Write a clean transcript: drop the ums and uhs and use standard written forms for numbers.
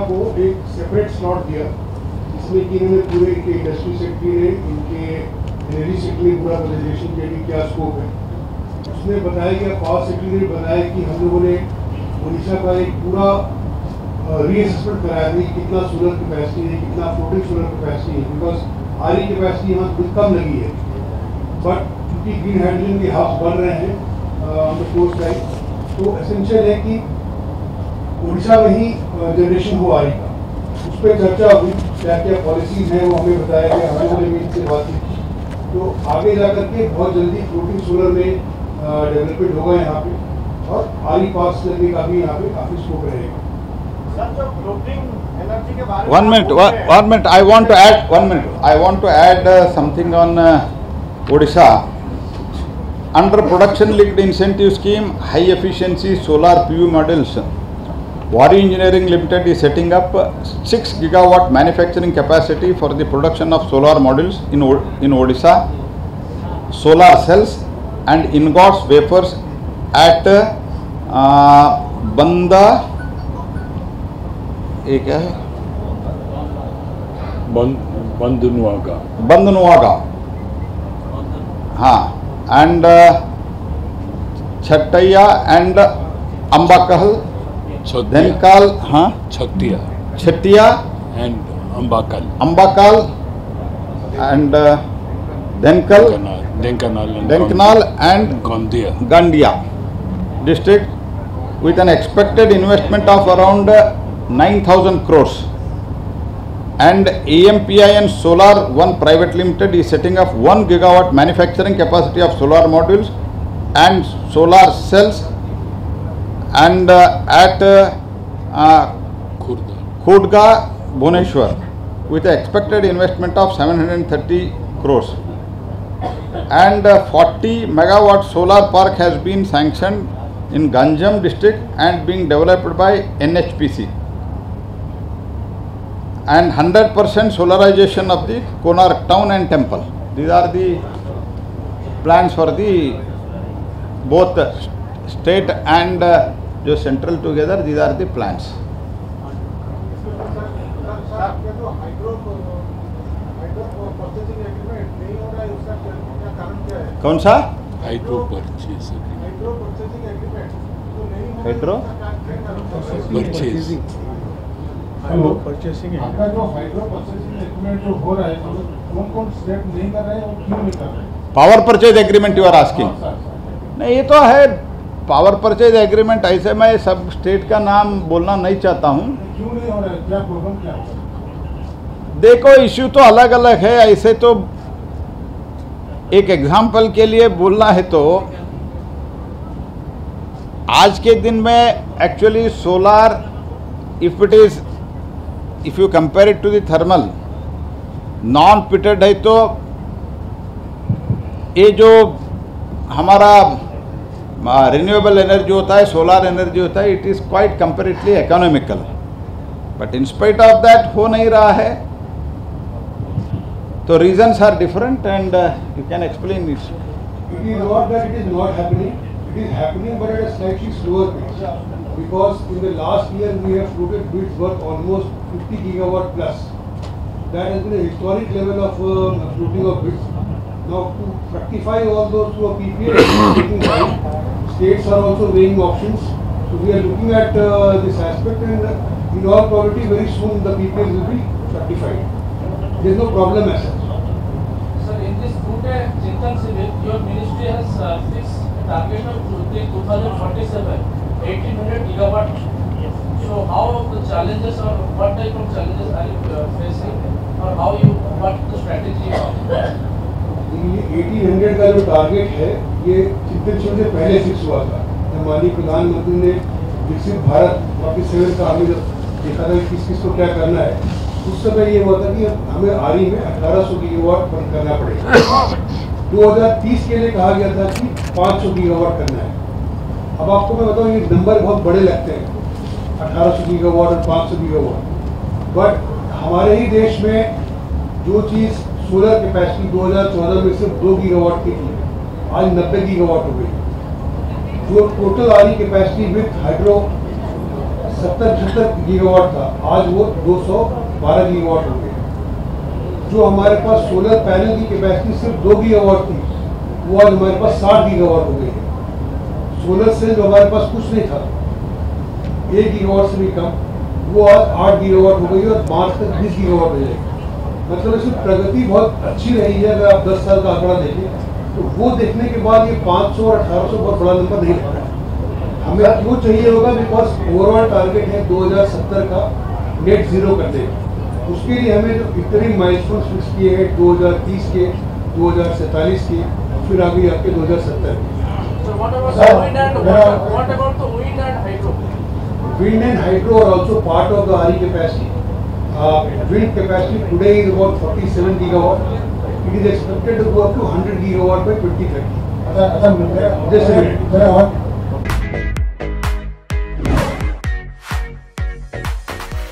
को एक separate slot दिया, जिसमें कि इन्होंने पूरे इनके इंडस्ट्री सेक्रेटरी ने इनके एनर्जी सेक्रेटरी ने पूरा प्रेजेंटेशन किया कि क्या स्कोप है। उसने बताया कि पावर सेक्रेटरी ने बताया कि हम लोगों ने उड़ीसा का एक पूरा रीअसेसमेंट कराया था कि कितना सोलर कैपेसिटी है, कितना फ्लोटिंग सोलर कैपेसिटी है, बिकॉज आरी कैपेसिटी यहाँ कुछ कम लगी है। बट क्योंकि ग्रीन हाइड्रोजन के हब्स बन रहे हैं ऑन द कोस्ट लाइन, तो एसेंशियल है कि उड़ीसा में ही जनरेशन हो आरी का। उस पर चर्चा हुई, क्या क्या पॉलिसीज हैं वो हमें बताया गया, हम लोगों ने भी इनसे बात की। तो आगे जा करके बहुत जल्दी फ्लोटिंग सोलर में डेवलपमेंट होगा यहाँ पे, और आरी पास करने का भी यहाँ पे काफ़ी स्कोप रहेगा। One minute. I want to add something on Odisha. Under production linked incentive scheme, high efficiency solar PV modules, Wari Engineering Limited is setting up 6 gigawatt manufacturing capacity for the production of solar modules in Odisha, solar cells and ingots wafers at Banda. एक है बंदनुआगा, हाँ, and छट्टैया and अम्बाकल, देनकाल, हाँ, छट्टिया and अम्बाकल and Dhenkanal and Gandia district with an expected investment of around 9,000 crores. And AMPIN Solar One Private Limited is setting up 1 gigawatt manufacturing capacity of solar modules and solar cells and at Khurdga, Bhubaneswar with an expected investment of 730 crores. And 40 megawatt solar park has been sanctioned in Ganjam district and being developed by NHPC. And 100% solarization of the Konark town and temple. These are the plans for the both state and जो central together. These are the plans. कौन सा? Hydro purchase purchasing आपका जो hydro purchasing agreement जो हो रहा है, कौन स्टेट नहीं कर रहे हैं और क्यों नहीं कर रहे हैं? Power purchase agreement you are asking? नहीं, ये तो है पावर परचेज एग्रीमेंट। ऐसे मैं सब स्टेट का नाम बोलना नहीं चाहता हूँ। क्यों नहीं हो रहा है? क्या प्रॉब्लम क्या है? देखो, इश्यू तो अलग अलग है। ऐसे तो एक एग्जाम्पल के लिए बोलना है तो आज के दिन में actually solar if you compare it to the thermal non pitted है, तो ये जो हमारा रिन्यूएबल एनर्जी होता है, सोलार एनर्जी होता है, it is quite comparatively economical, but in spite of that हो नहीं रहा है। तो reasons are different and you can explain it. It is not that it is not happening. It is happening, but at a slightly slower pace. Because in the last year we have floated bids worth almost 50 gigawatt plus. That has been a historic level of floating of bids. Now to fructify all those through a PPA is taking time. States are also weighing options. So we are looking at this aspect, and in all probability very soon the PPAs will be fructified. There is no problem as such. Sir, in this food Chintan Civil, your ministry has fixed a target of 2047, 1800 gigawatt. So how the challenges, or what type of challenges are you facing, or what the strategy is? 1800 का जो target है, ये चिंतन शिविर से पहले fix हुआ था। जब माननीय प्रधानमंत्री ने विकसित भारत 47 का हमें जब देखा था किस किस को क्या करना है, उस समय ये हुआ था कि हमें आरी में 1800 गीगावाट बंद करना पड़ेगा। 2030 के लिए कहा गया था कि 500 गीगावाट करना है। अब आपको मैं बताऊँ, ये नंबर बहुत बड़े लगते हैं, 1800 गीगावाट और 500 गीगावाट, बट हमारे ही देश में जो चीज़ सोलर कैपेसिटी 2014 में सिर्फ 2 गीगावाट की थी, आज 90 गीगावाट हो गई। जो टोटल आरी कैपेसिटी विथ हाइड्रो 70-75 गीगावाट था, आज वो 212 गीगावाट हो गया। जो हमारे पास सोलर पैनल की कैपेसिटी सिर्फ 2 गीगावाट थी, वो आज हमारे पास 60 गीगावाट हो गई है। सोलर सेल जो हमारे पास कुछ नहीं था, 1 गीगावाट से भी कम, वो आज 8 गीगावाट हो गई है और मार्च तक 20 गीगावाट हो जाएगी। मतलब इसमें प्रगति बहुत अच्छी रही है। अगर आप 10 साल का आंकड़ा देखें तो वो देखने के बाद ये 500 और 1800 बहुत बड़ा नंबर नहीं लगता। हमें क्यों चाहिए होगा, बिकॉज ओवरऑल टारगेट है 2070 का नेट जीरो करने का। उसके लिए हमें जो इतने माइलस्टोन फिक्स किए हैं 2030 के, 2047 के, फिर आगे आपके 2070 के। So what about the wind and water? What about the wind and hydro? Wind and hydro are also part of the RE capacity. Wind capacity today is about 47 gigawatt. It is expected to go up to 100 gigawatt by 2030. Just a minute.